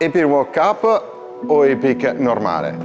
Epic World Cup o Epic normale?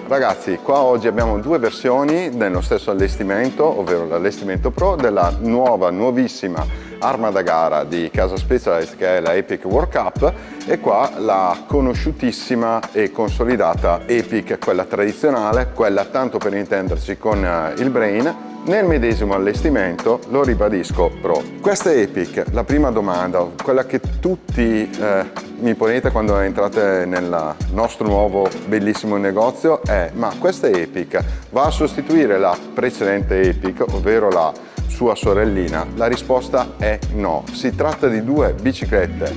Ragazzi, qua oggi abbiamo due versioni dello stesso allestimento, ovvero l'allestimento Pro della nuovissima arma da gara di casa Specialized, che è la Epic World Cup, e qua la conosciutissima e consolidata Epic, quella tradizionale, quella tanto per intenderci con il Brain, nel medesimo allestimento, lo ribadisco, Pro. Questa Epic, la prima domanda, quella che tutti mi ponete quando entrate nel nostro nuovo bellissimo negozio è: ma questa Epic va a sostituire la precedente Epic, ovvero la sua sorellina? La risposta è no. Si tratta di due biciclette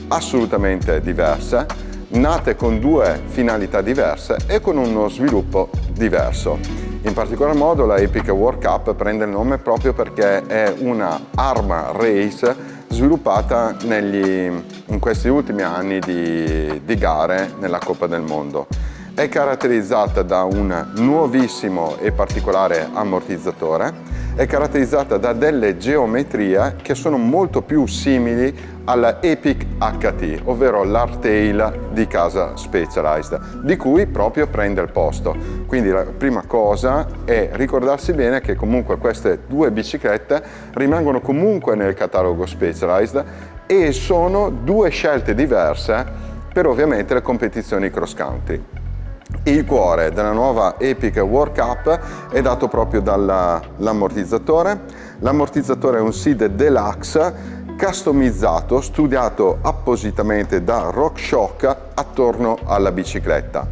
assolutamente diverse, nate con due finalità diverse e con uno sviluppo diverso. In particolar modo la Epic World Cup prende il nome proprio perché è una arma race sviluppata in questi ultimi anni di gare nella Coppa del Mondo. È caratterizzata da un nuovissimo e particolare ammortizzatore, è caratterizzata da delle geometrie che sono molto più simili alla Epic HT, ovvero l'Hardtail di casa Specialized, di cui proprio prende il posto. Quindi la prima cosa è ricordarsi bene che comunque queste due biciclette rimangono comunque nel catalogo Specialized e sono due scelte diverse per ovviamente le competizioni cross country. Il cuore della nuova Epic World Cup è dato proprio dall'ammortizzatore. L'ammortizzatore è un SID Deluxe customizzato, studiato appositamente da RockShox attorno alla bicicletta.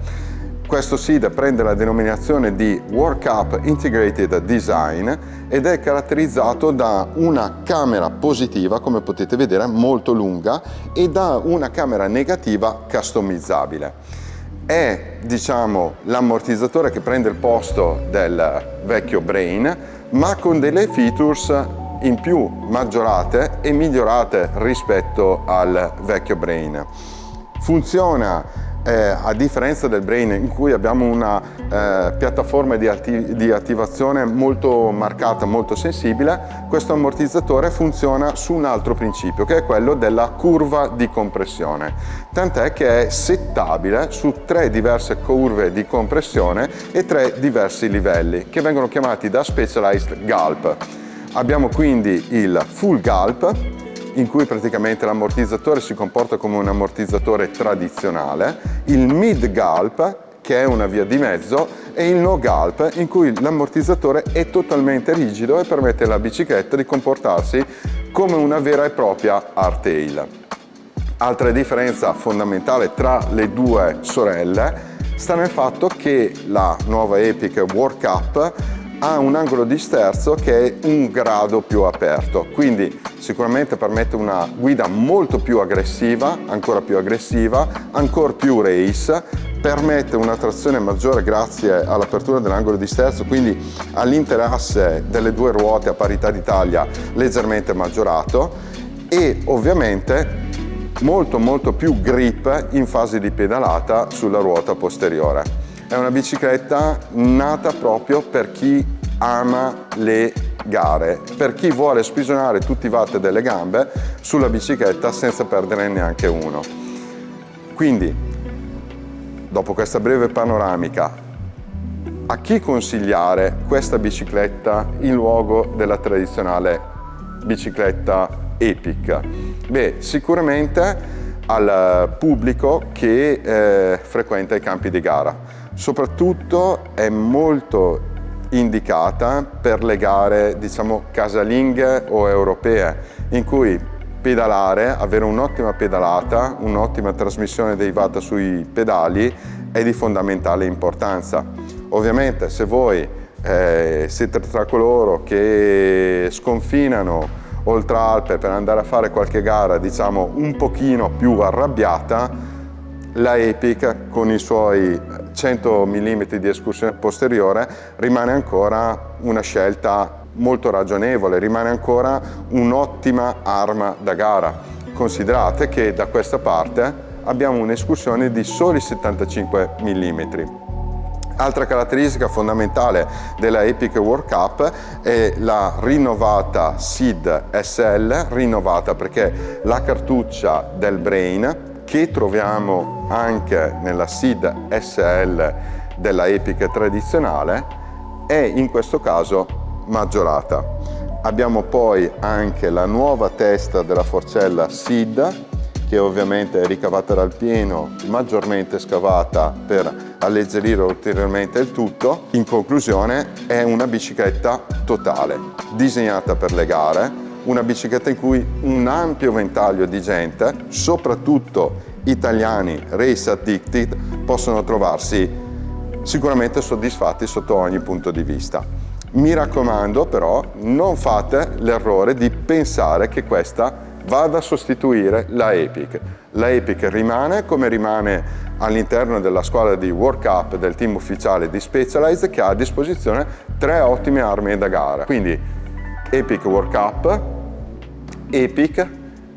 Questo SID prende la denominazione di World Cup Integrated Design ed è caratterizzato da una camera positiva, come potete vedere, molto lunga, e da una camera negativa customizzabile. È, diciamo, l'ammortizzatore che prende il posto del vecchio Brain, ma con delle features in più maggiorate e migliorate rispetto al vecchio Brain. Funziona a differenza del Brain, in cui abbiamo una piattaforma di attivazione molto marcata, molto sensibile. Questo ammortizzatore funziona su un altro principio, che è quello della curva di compressione, tant'è che è settabile su 3 diverse curve di compressione e 3 diversi livelli, che vengono chiamati da Specialized Gulp. Abbiamo quindi il Full Gulp, in cui praticamente l'ammortizzatore si comporta come un ammortizzatore tradizionale, il Mid Gulp, che è una via di mezzo, e il No Gulp, in cui l'ammortizzatore è totalmente rigido e permette alla bicicletta di comportarsi come una vera e propria hardtail. Altra differenza fondamentale tra le due sorelle sta nel fatto che la nuova Epic World Cup ha un angolo di sterzo che è 1 grado più aperto, quindi sicuramente permette una guida molto più aggressiva, ancora più race, permette una trazione maggiore grazie all'apertura dell'angolo di sterzo, quindi all'interasse delle due ruote a parità di taglia leggermente maggiorato, e ovviamente molto più grip in fase di pedalata sulla ruota posteriore. È una bicicletta nata proprio per chi ama le gare, per chi vuole spigionare tutti i watt delle gambe sulla bicicletta senza perdere neanche uno. Quindi, dopo questa breve panoramica, a chi consigliare questa bicicletta in luogo della tradizionale bicicletta Epic? Beh, sicuramente al pubblico che frequenta i campi di gara. Soprattutto è molto indicata per le gare, diciamo, casalinghe o europee, in cui pedalare, avere un'ottima pedalata, un'ottima trasmissione dei watt sui pedali è di fondamentale importanza. Ovviamente se voi siete tra coloro che sconfinano oltre Alpe per andare a fare qualche gara, diciamo, un pochino più arrabbiata, la Epic con i suoi 100 mm di escursione posteriore rimane ancora una scelta molto ragionevole, rimane ancora un'ottima arma da gara. Considerate che da questa parte abbiamo un'escursione di soli 75 mm. Altra caratteristica fondamentale della Epic World Cup è la rinnovata SID SL, rinnovata perché la cartuccia del Brain, che troviamo anche nella SID SL della Epic tradizionale, è in questo caso maggiorata. Abbiamo poi anche la nuova testa della forcella SID, che ovviamente è ricavata dal pieno, maggiormente scavata per alleggerire ulteriormente il tutto. In conclusione è una bicicletta totale, disegnata per le gare, una bicicletta in cui un ampio ventaglio di gente, soprattutto italiani race addicted, possono trovarsi sicuramente soddisfatti sotto ogni punto di vista. Mi raccomando però, non fate l'errore di pensare che questa vada a sostituire la Epic. La Epic rimane come rimane all'interno della squadra di World Cup del team ufficiale di Specialized, che ha a disposizione 3 ottime armi da gara. Quindi Epic World Cup, Epic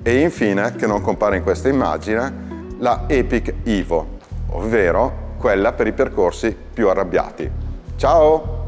e infine, che non compare in questa immagine, la Epic Evo, ovvero quella per i percorsi più arrabbiati. Ciao!